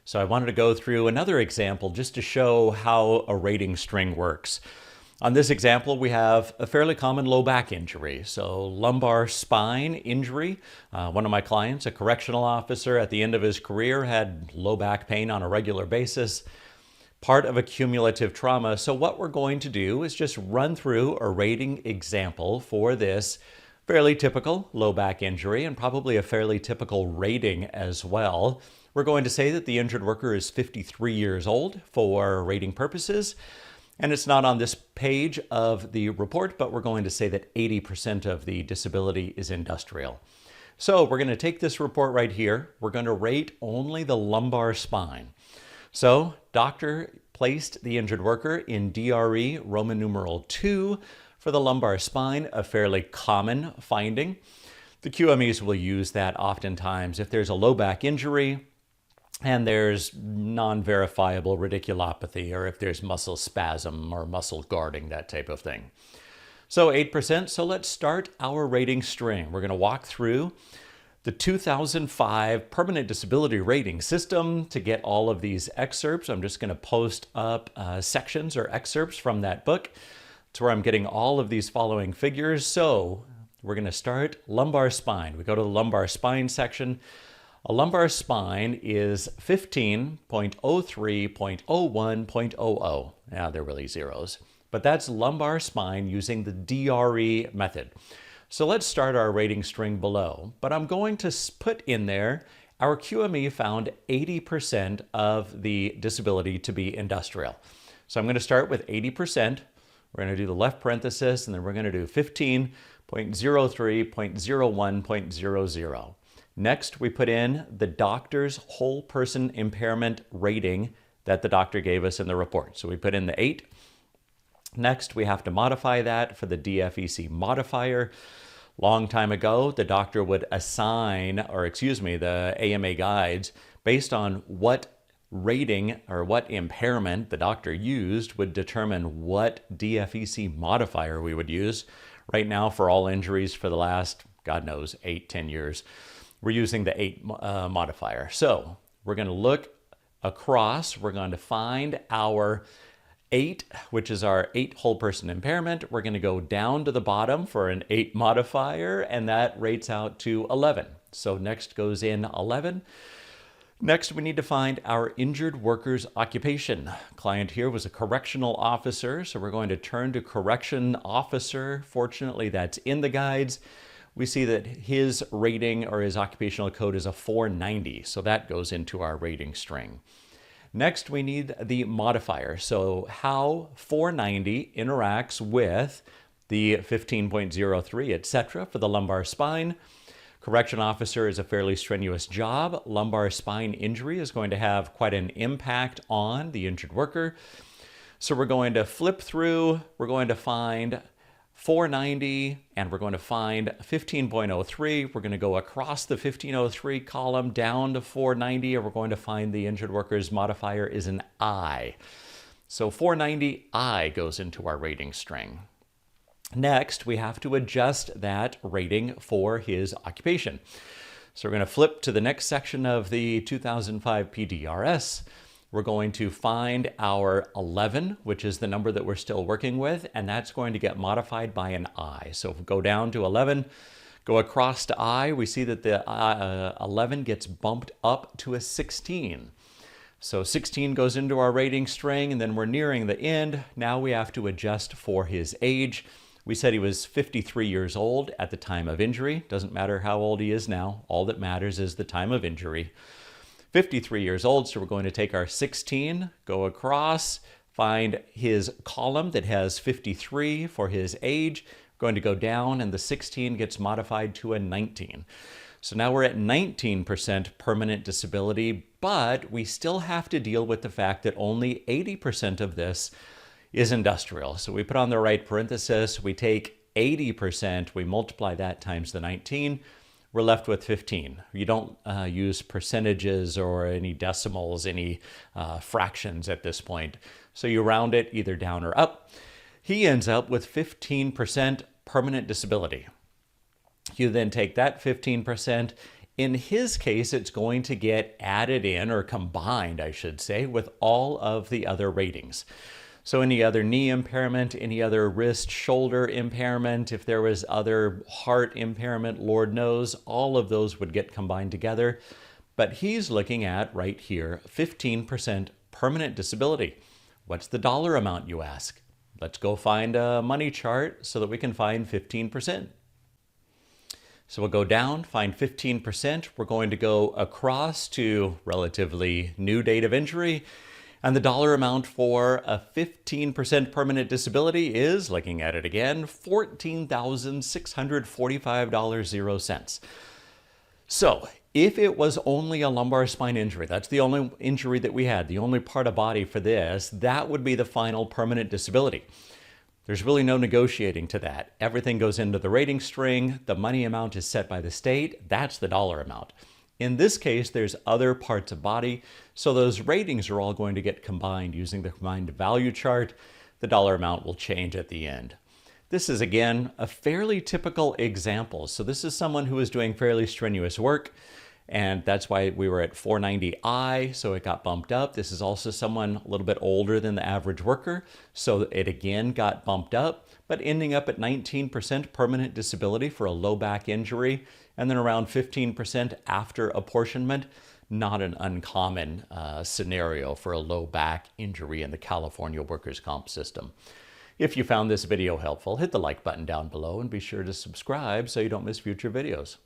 So I wanted to go through another example just to show how a rating string works. On this example, we have a fairly common low back injury. So lumbar spine injury. One of my clients, a correctional officer at the end of his career, had low back pain on a regular basis, part of a cumulative trauma. So what we're going to do is just run through a rating example for this fairly typical low back injury and probably a fairly typical rating as well. We're going to say that the injured worker is 53 years old for rating purposes. And it's not on this page of the report, but we're going to say that 80% of the disability is industrial. So we're going to take this report right here. We're going to rate only the lumbar spine. So doctor placed the injured worker in DREII Roman numeral 2 for the lumbar spine, a fairly common finding. The QMEs will use that oftentimes if there's a low back injury and there's non-verifiable radiculopathy, or if there's muscle spasm or muscle guarding, that type of thing. So 8%, so let's start our rating string. We're going to walk through the 2005 Permanent Disability Rating System to get all of these excerpts. I'm just going to post up sections or excerpts from that book. That's where I'm getting all of these following figures. So we're going to start lumbar spine. We go to the lumbar spine section. A lumbar spine is 15.03.01.00. Yeah, they're really zeros. But that's lumbar spine using the DREII method. So let's start our rating string below. But I'm going to put in there our QME found 80% of the disability to be industrial. So I'm going to start with 80%. We're going to do the left parenthesis, and then we're going to do 15.03.01.00. Next, we put in the doctor's whole person impairment rating that the doctor gave us in the report. So we put in the 8. Next, we have to modify that for the DFEC modifier. Long time ago, the doctor would assign, the AMA guides, based on what rating or what impairment the doctor used would determine what DFEC modifier we would use. Right now, for all injuries for the last, God knows, 8-10 years, we're using the 8 modifier. So we're going to look across. We're going to find our 8, which is our 8 whole person impairment. We're going to go down to the bottom for an 8 modifier, and that rates out to 11. So next goes in 11. Next, we need to find our injured worker's occupation. Client here was a correctional officer, so we're going to turn to correction officer. Fortunately, that's in the guides. We see that his rating or his occupational code is a 490, so that goes into our rating string. Next, we need the modifier. So how 490 interacts with the 15.03, etc. for the lumbar spine. Correction officer is a fairly strenuous job. Lumbar spine injury is going to have quite an impact on the injured worker. So we're going to flip through. We're going to find 490, and we're going to find 15.03. We're going to go across the 1503 column down to 490, and we're going to find the injured worker's modifier is an I. So 490I goes into our rating string. Next, we have to adjust that rating for his occupation. So we're going to flip to the next section of the 2005 PDRS. We're going to find our 11, which is the number that we're still working with, and that's going to get modified by an I. So if we go down to 11, go across to I, we see that the 11 gets bumped up to a 16. So 16 goes into our rating string, and then we're nearing the end. Now we have to adjust for his age. We said he was 53 years old at the time of injury. Doesn't matter how old he is now. All that matters is the time of injury. 53 years old, so we're going to take our 16, go across, find his column that has 53 for his age. We're going to go down, and the 16 gets modified to a 19. So now we're at 19% permanent disability, but we still have to deal with the fact that only 80% of this is industrial. So we put on the right parenthesis, we take 80%, we multiply that times the 19, we're left with 15. You don't use percentages or any decimals, any fractions at this point. So you round it either down or up. He ends up with 15% permanent disability. You then take that 15%, In his case, it's going to get added in, or combined, I should say, with all of the other ratings. So any other knee impairment, any other wrist, shoulder impairment, if there was other heart impairment, Lord knows, all of those would get combined together. But he's looking at, right here, 15% permanent disability. What's the dollar amount, you ask? Let's go find a money chart so that we can find 15%. So we'll go down, find 15%. We're going to go across to relatively new date of injury. And the dollar amount for a 15% permanent disability is, looking at it again, $14,645.00. So if it was only a lumbar spine injury, that's the only injury that we had, the only part of body for this, that would be the final permanent disability. There's really no negotiating to that. Everything goes into the rating string. The money amount is set by the state. That's the dollar amount. In this case, there's other parts of body, so those ratings are all going to get combined using the combined value chart. The dollar amount will change at the end. This is, again, a fairly typical example. So this is someone who is doing fairly strenuous work, and that's why we were at 490I, so it got bumped up. This is also someone a little bit older than the average worker, so it again got bumped up, but ending up at 19% permanent disability for a low back injury, and then around 15% after apportionment. Not an uncommon scenario for a low back injury in the California workers' comp system. If you found this video helpful, hit the like button down below and be sure to subscribe so you don't miss future videos.